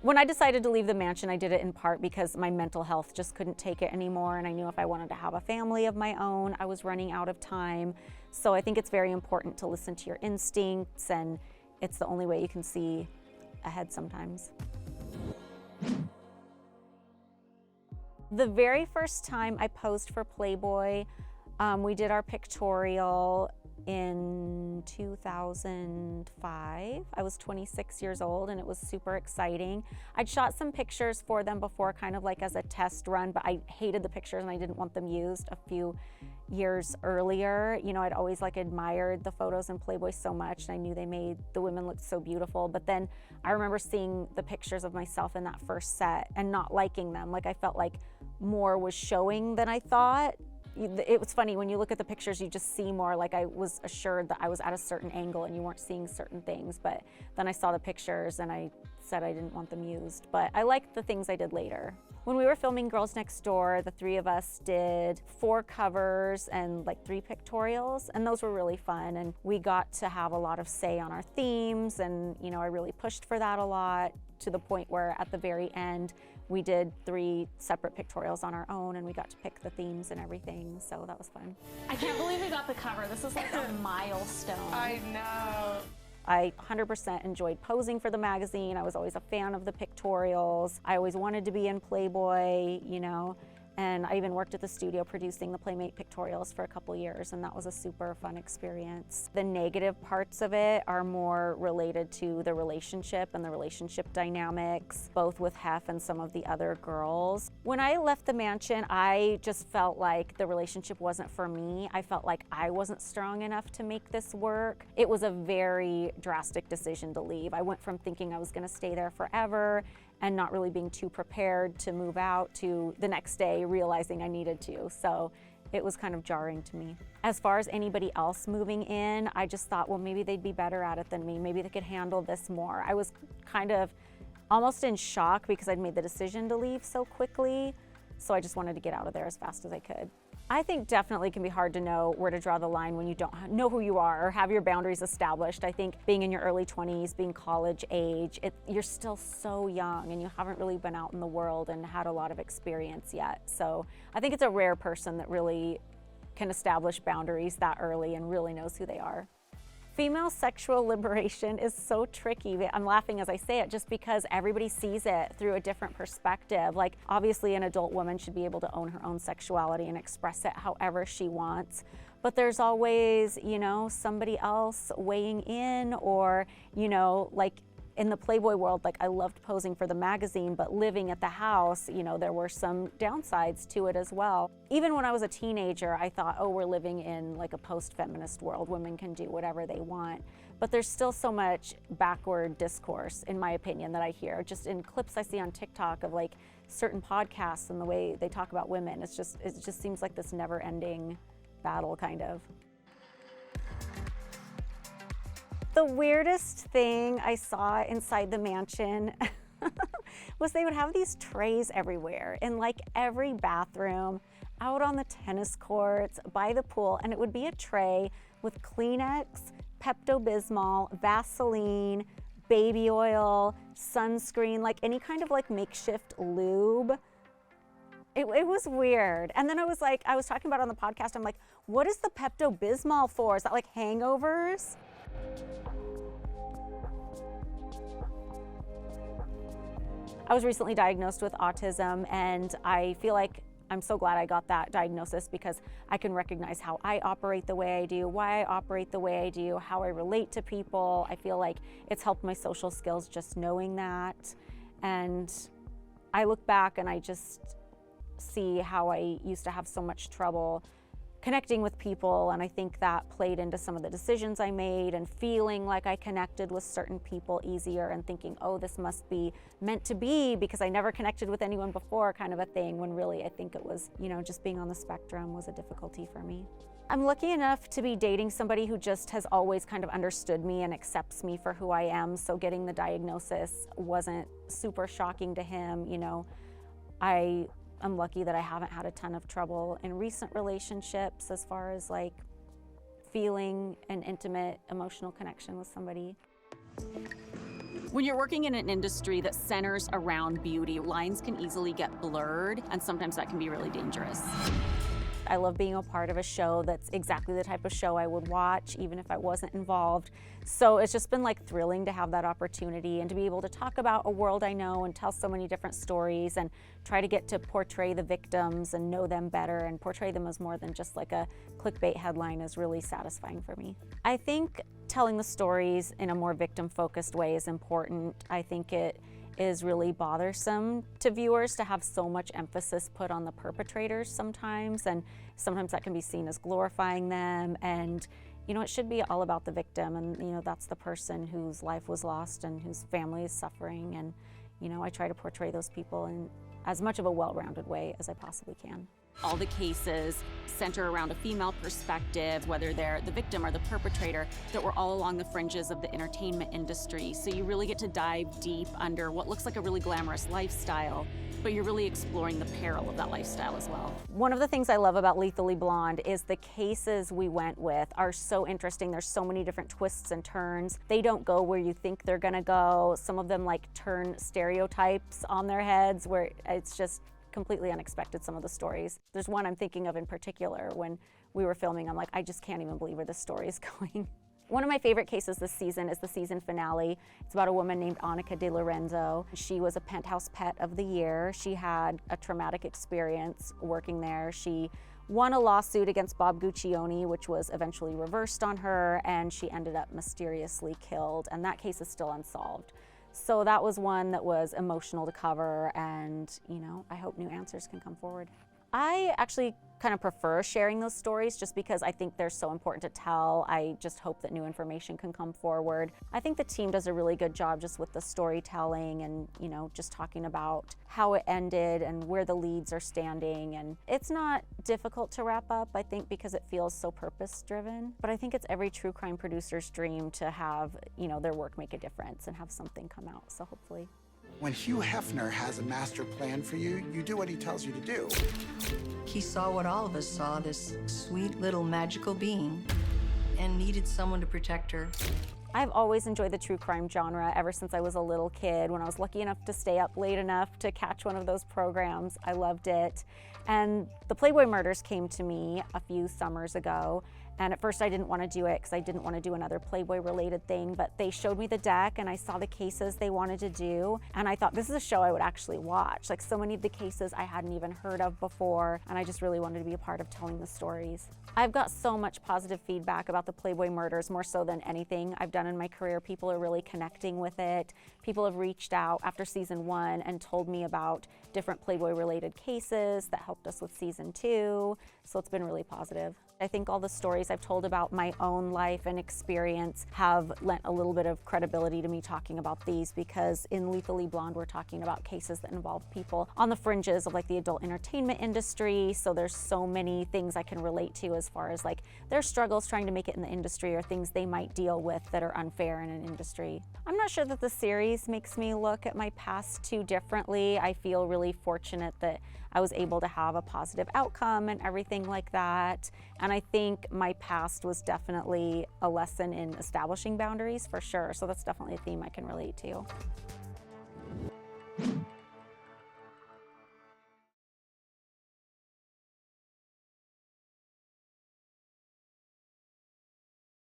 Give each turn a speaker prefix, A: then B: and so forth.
A: When I decided to leave the mansion, I did it in part because my mental health just couldn't take it anymore, and I knew if I wanted to have a family of my own, I was running out of time. So I think it's very important to listen to your instincts, and it's the only way you can see ahead sometimes. The very first time I posed for Playboy, we did our pictorial in 2005. I was 26 years old and it was super exciting. I'd shot some pictures for them before, kind of like as a test run, but I hated the pictures and I didn't want them used a few years earlier. You know, I'd always like admired the photos in Playboy so much, and I knew they made the women look so beautiful. But then I remember seeing the pictures of myself in that first set and not liking them. Like, I felt like more was showing than I thought. It was funny, when you look at the pictures, you just see more. Like, I was assured that I was at a certain angle and you weren't seeing certain things, but then I saw the pictures and I said I didn't want them used. But I liked the things I did later. When we were filming Girls Next Door, the three of us did 4 covers and like 3 pictorials, and those were really fun. And we got to have a lot of say on our themes, and you know, I really pushed for that a lot, to the point where at the very end, we did 3 separate pictorials on our own, and we got to pick the themes and everything, so that was fun.
B: I can't believe we got the cover. This is like a milestone.
C: I know.
A: I 100% enjoyed posing for the magazine. I was always a fan of the pictorials. I always wanted to be in Playboy, you know, and I even worked at the studio producing the Playmate pictorials for a couple years, and that was a super fun experience. The negative parts of it are more related to the relationship and the relationship dynamics, both with Hef and some of the other girls. When I left the mansion, I just felt like the relationship wasn't for me. I felt like I wasn't strong enough to make this work. It was a very drastic decision to leave. I went from thinking I was gonna stay there forever and not really being too prepared to move out, to the next day realizing I needed to. So it was kind of jarring to me. As far as anybody else moving in, I just thought, well, maybe they'd be better at it than me. Maybe they could handle this more. I was kind of almost in shock because I'd made the decision to leave so quickly. So I just wanted to get out of there as fast as I could. I think definitely can be hard to know where to draw the line when you don't know who you are or have your boundaries established. I think being in your early 20s, being college age, you're still so young and you haven't really been out in the world and had a lot of experience yet. So I think it's a rare person that really can establish boundaries that early and really knows who they are. Female sexual liberation is so tricky. I'm laughing as I say it just because everybody sees it through a different perspective. Like, obviously an adult woman should be able to own her own sexuality and express it however she wants. But there's always, you know, somebody else weighing in, or, you know, like in the Playboy world, like, I loved posing for the magazine, but living at the house, you know, there were some downsides to it as well. Even when I was a teenager, I thought, oh, we're living in like a post-feminist world. Women can do whatever they want. But there's still so much backward discourse, in my opinion, that I hear just in clips I see on TikTok of like certain podcasts and the way they talk about women. It just seems like this never-ending battle, kind of. The weirdest thing I saw inside the mansion was they would have these trays everywhere, in like every bathroom, out on the tennis courts, by the pool, and it would be a tray with Kleenex, Pepto-Bismol, Vaseline, baby oil, sunscreen, like any kind of like makeshift lube. It was weird. And then I was talking about it on the podcast, I'm like, what is the Pepto-Bismol for? Is that like hangovers? I was recently diagnosed with autism, and I feel like I'm so glad I got that diagnosis because I can recognize how I operate the way I do, why I operate the way I do, how I relate to people. I feel like it's helped my social skills just knowing that. And I look back and I just see how I used to have so much trouble connecting with people, and I think that played into some of the decisions I made, and feeling like I connected with certain people easier and thinking, oh, this must be meant to be because I never connected with anyone before, kind of a thing, when really I think it was, you know, just being on the spectrum was a difficulty for me. I'm lucky enough to be dating somebody who just has always kind of understood me and accepts me for who I am, so getting the diagnosis wasn't super shocking to him. You know, I'm lucky that I haven't had a ton of trouble in recent relationships as far as like feeling an intimate emotional connection with somebody.
C: When you're working in an industry that centers around beauty, lines can easily get blurred, and sometimes that can be really dangerous.
A: I love being a part of a show that's exactly the type of show I would watch, even if I wasn't involved. So it's just been like thrilling to have that opportunity and to be able to talk about a world I know and tell so many different stories and try to get to portray the victims and know them better and portray them as more than just like a clickbait headline is really satisfying for me. I think telling the stories in a more victim-focused way is important. I think it is really bothersome to viewers to have so much emphasis put on the perpetrators sometimes, and sometimes that can be seen as glorifying them. And it should be all about the victim, and that's the person whose life was lost and whose family is suffering. And I try to portray those people in as much of a well-rounded way as I possibly can.
C: All the cases center around a female perspective, whether they're the victim or the perpetrator, that were all along the fringes of the entertainment industry. So you really get to dive deep under what looks like a really glamorous lifestyle, but you're really exploring the peril of that lifestyle as well.
A: One of the things I love about Lethally Blonde is the cases we went with are so interesting. There's so many different twists and turns. They don't go where you think they're gonna go. Some of them like turn stereotypes on their heads where it's just completely unexpected, some of the stories. There's one I'm thinking of in particular. When we were filming, I'm like, I just can't even believe where this story is going. One of my favorite cases this season is the season finale. It's about a woman named Annika De Lorenzo. She was a Penthouse Pet of the Year. She had a traumatic experience working there. She won a lawsuit against Bob Guccione, which was eventually reversed on her, and she ended up mysteriously killed, and that case is still unsolved. So that was one that was emotional to cover, and I hope new answers can come forward. I actually kind of prefer sharing those stories just because I think they're so important to tell. I just hope that new information can come forward. I think the team does a really good job just with the storytelling and, just talking about how it ended and where the leads are standing. And it's not difficult to wrap up, I think, because it feels so purpose-driven. But I think it's every true crime producer's dream to have, their work make a difference and have something come out. So hopefully.
D: When Hugh Hefner has a master plan for you, you do what he tells you to do.
E: He saw what all of us saw, this sweet little magical being, and needed someone to protect her.
A: I've always enjoyed the true crime genre ever since I was a little kid. When I was lucky enough to stay up late enough to catch one of those programs, I loved it. And the Playboy murders came to me a few summers ago. And at first I didn't want to do it because I didn't want to do another Playboy related thing, but they showed me the deck and I saw the cases they wanted to do. And I thought, this is a show I would actually watch. Like, so many of the cases I hadn't even heard of before, and I just really wanted to be a part of telling the stories. I've got so much positive feedback about the Playboy murders, more so than anything I've done in my career. People are really connecting with it. People have reached out after season 1 and told me about different Playboy related cases that helped us with season 2. So it's been really positive. I think all the stories I've told about my own life and experience have lent a little bit of credibility to me talking about these, because in Lethally Blonde, we're talking about cases that involve people on the fringes of like the adult entertainment industry. So there's so many things I can relate to as far as like their struggles trying to make it in the industry or things they might deal with that are unfair in an industry. I'm not sure that the series makes me look at my past too differently. I feel really fortunate that I was able to have a positive outcome and everything like that. And I think my past was definitely a lesson in establishing boundaries for sure. So that's definitely a theme I can relate to.